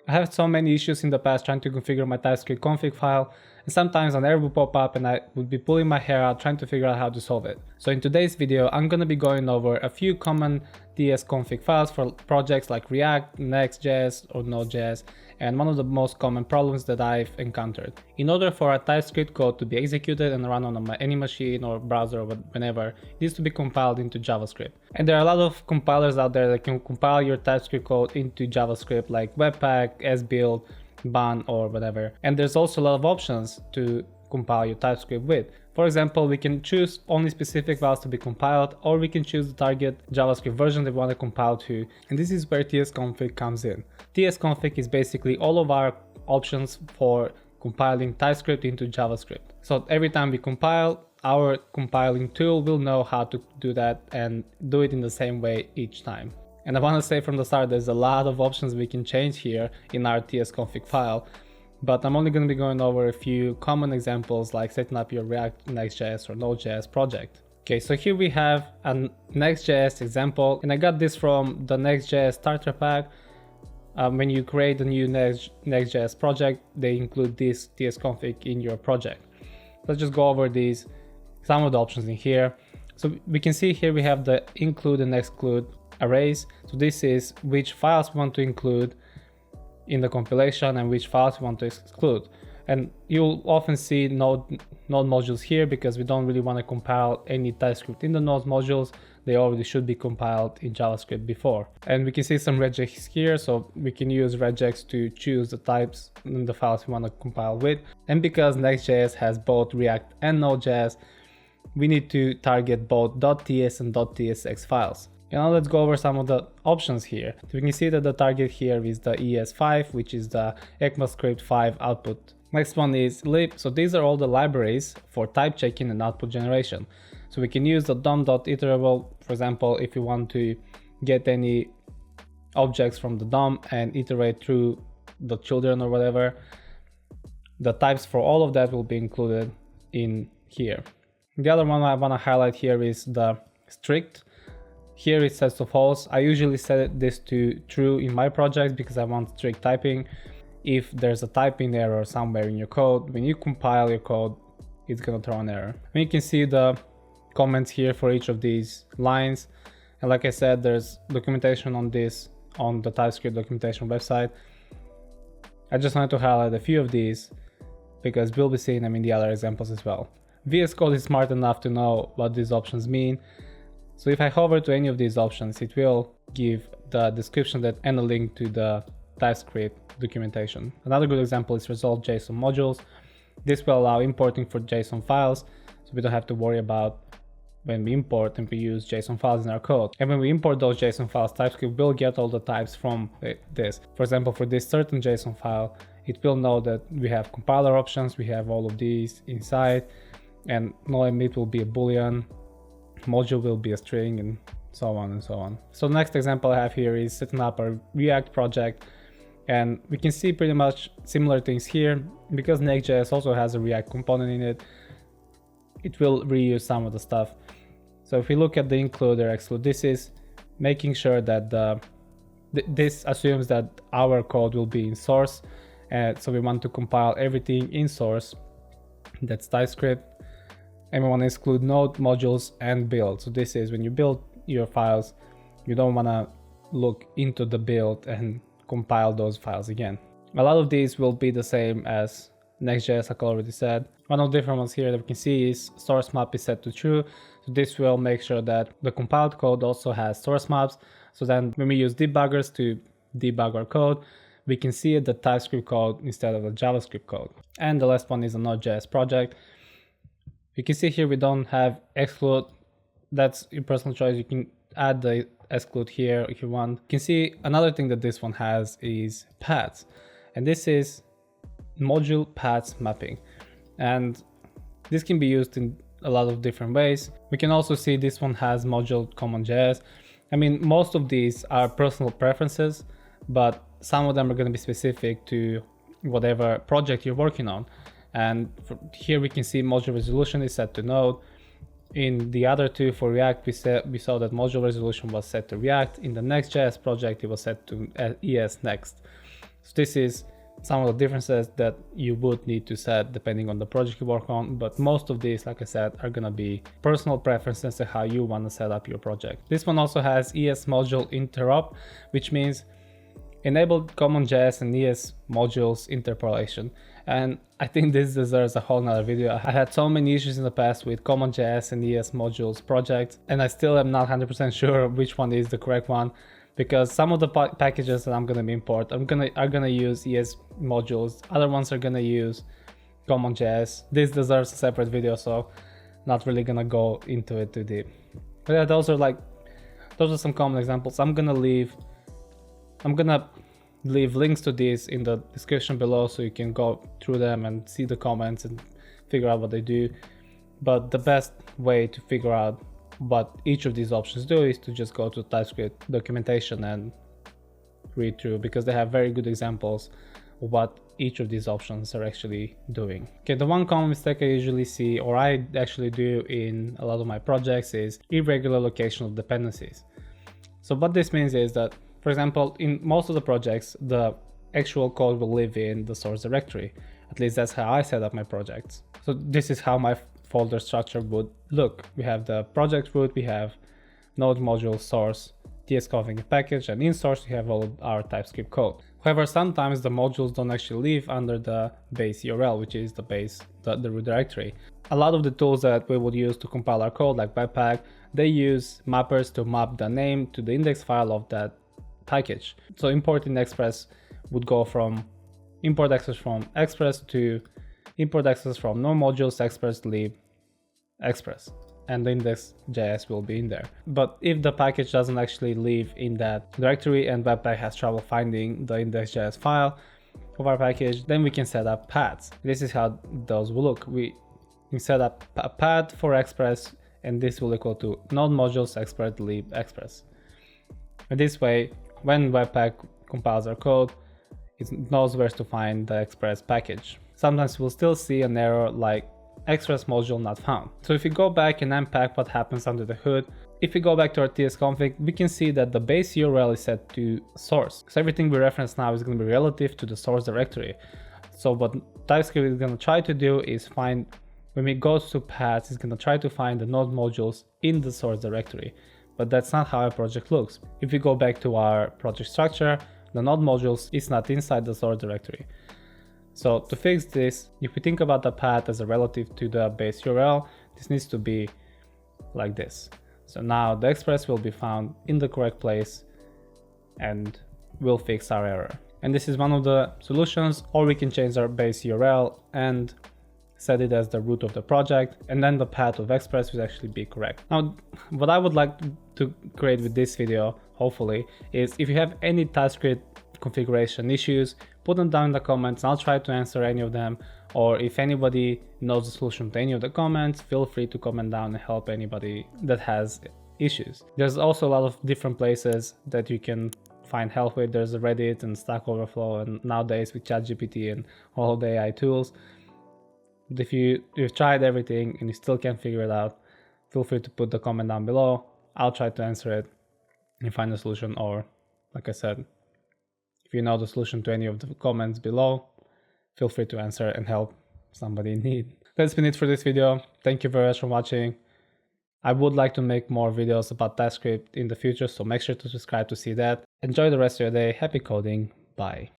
I have so many issues in the past trying to configure my TypeScript config file, and sometimes an error would pop up and I would be pulling my hair out trying to figure out how to solve it. So in today's video, I'm going to be going over a few common tsconfig files for projects like React, NextJS or NodeJS, and one of the most common problems that I've encountered. In order for a TypeScript code to be executed and run on any machine or browser or whenever, it needs to be compiled into JavaScript. And there are a lot of compilers out there that can compile your TypeScript code into JavaScript like Webpack, sbuild, ban or whatever. And there's also a lot of options to compile your TypeScript with. For example, we can choose only specific files to be compiled, or we can choose the target JavaScript version that we want to compile to. And this is where tsconfig comes in. Tsconfig is basically all of our options for compiling TypeScript into JavaScript. So every time we compile, our compiling tool will know how to do that and do it in the same way each time. And I want to say from the start, there's a lot of options we can change here in our tsconfig file, but I'm only going to be going over a few common examples like setting up your React, NextJS or NodeJS project. Okay, so here we have a NextJS example, and I got this from the NextJS starter pack. When you create a new NextJS project, they include this tsconfig in your project. Let's just go over some of the options in here. So we can see here we have the include and exclude arrays. So this is which files we want to include in the compilation and which files we want to exclude. And you'll often see node modules here because we don't really want to compile any TypeScript in the node modules. They already should be compiled in JavaScript before. And we can see some regex here, so we can use regex to choose the types in the files we want to compile with. And because Next.js has both React and Node.js, we need to target both .ts and .tsx files. Now let's go over some of the options here. So we can see that the target here is the ES5, which is the ECMAScript 5 output. Next one is lib. So these are all the libraries for type checking and output generation. So we can use the DOM.iterable, for example, if you want to get any objects from the DOM and iterate through the children or whatever. The types for all of that will be included in here. The other one I want to highlight here is the strict. Here it says to false. I usually set this to true in my project because I want strict typing. If there's a typing error somewhere in your code, when you compile your code, it's gonna throw an error. And you can see the comments here for each of these lines. And like I said, there's documentation on this on the TypeScript documentation website. I just wanted to highlight a few of these because we'll be seeing them in the other examples as well. VS Code is smart enough to know what these options mean. So if I hover to any of these options, it will give the description and a link to the TypeScript documentation. Another good example is resolve JSON modules. This will allow importing for JSON files, so we don't have to worry about when we import and we use JSON files in our code. And when we import those JSON files, TypeScript will get all the types from this. For example, for this certain JSON file, it will know that we have compiler options, we have all of these inside, and no emit will be a boolean, module will be a string, and so on and so on. So the next example I have here is setting up a React project, and we can see pretty much similar things here. Because Next.js also has a React component in it, it will reuse some of the stuff. So if we look at the include or exclude, this is making sure that this assumes that our code will be in source, and so we want to compile everything in source, that's TypeScript. And we want to exclude node modules and build. So this is when you build your files, you don't want to look into the build and compile those files again. A lot of these will be the same as Next.js, like I already said. One of the different ones here that we can see is source map is set to true. So this will make sure that the compiled code also has source maps. So then when we use debuggers to debug our code, we can see the TypeScript code instead of the JavaScript code. And the last one is a Node.js project. You can see here we don't have exclude. That's your personal choice. You can add the exclude here if you want. You can see another thing that this one has is paths. And this is module paths mapping. And this can be used in a lot of different ways. We can also see this one has module common.js. I mean, most of these are personal preferences, but some of them are going to be specific to whatever project you're working on. And here we can see module resolution is set to Node. In the other two for React, we saw that module resolution was set to React. In the Next.js project, it was set to ES Next. So this is some of the differences that you would need to set depending on the project you work on, but most of these, like I said, are gonna be personal preferences to how you want to set up your project. This one also has ES module interop, which means enabled CommonJS and ES modules interpolation. And I think this deserves a whole nother video. I had so many issues in the past with CommonJS and ES modules projects, and I still am not 100% sure which one is the correct one, because some of the packages that I'm gonna import are gonna use ES modules, other ones are gonna use CommonJS. This deserves a separate video, so not really gonna go into it too deep. But yeah, those are some common examples. I'm gonna leave links to these in the description below, so you can go through them and see the comments and figure out what they do. But the best way to figure out what each of these options do is to just go to TypeScript documentation and read through, because they have very good examples of what each of these options are actually doing. Okay, the one common mistake I usually see, or I actually do in a lot of my projects, is irregular location of dependencies. So what this means is that, for example, in most of the projects, the actual code will live in the source directory. At least that's how I set up my projects. So this is how my folder structure would look. We have the project root, we have node module source, tsconfig package, and in source we have all of our TypeScript code. However, sometimes the modules don't actually live under the base URL, which is the root directory. A lot of the tools that we would use to compile our code, like Webpack, they use mappers to map the name to the index file of that package. So importing Express would go from import access from Express to import access from no modules Express lib Express, and the index.js will be in there. But if the package doesn't actually live in that directory and Webpack has trouble finding the index.js file of our package, then we can set up paths. This is how those will look. We set up a path for Express, and this will equal to node modules Express lib Express. And this way, when Webpack compiles our code, it knows where to find the Express package. Sometimes we'll still see an error like Express module not found. So if we go back and unpack what happens under the hood, if we go back to our tsconfig, we can see that the base URL is set to source. So everything we reference now is going to be relative to the source directory. So what TypeScript is going to try to do is find, when we go to paths, it's going to try to find the node modules in the source directory. But that's not how our project looks. If we go back to our project structure, the node modules is not inside the source directory. So to fix this, if we think about the path as a relative to the base URL, this needs to be like this. So now the Express will be found in the correct place and will fix our error. And this is one of the solutions, or we can change our base URL and set it as the root of the project, and then the path of Express will actually be correct. Now, what I would like to create with this video, hopefully, is if you have any TypeScript configuration issues, put them down in the comments and I'll try to answer any of them. Or if anybody knows the solution to any of the comments, feel free to comment down and help anybody that has issues. There's also a lot of different places that you can find help with. There's Reddit and Stack Overflow, and nowadays with ChatGPT and all of the AI tools. But if you've tried everything and you still can't figure it out, feel free to put the comment down below. I'll try to answer it and find a solution, or like I said, if you know the solution to any of the comments below, feel free to answer and help somebody in need. That's been it for this video. Thank you very much for watching. I would like to make more videos about TypeScript in the future, so make sure to subscribe to see that. Enjoy the rest of your day. Happy coding. Bye.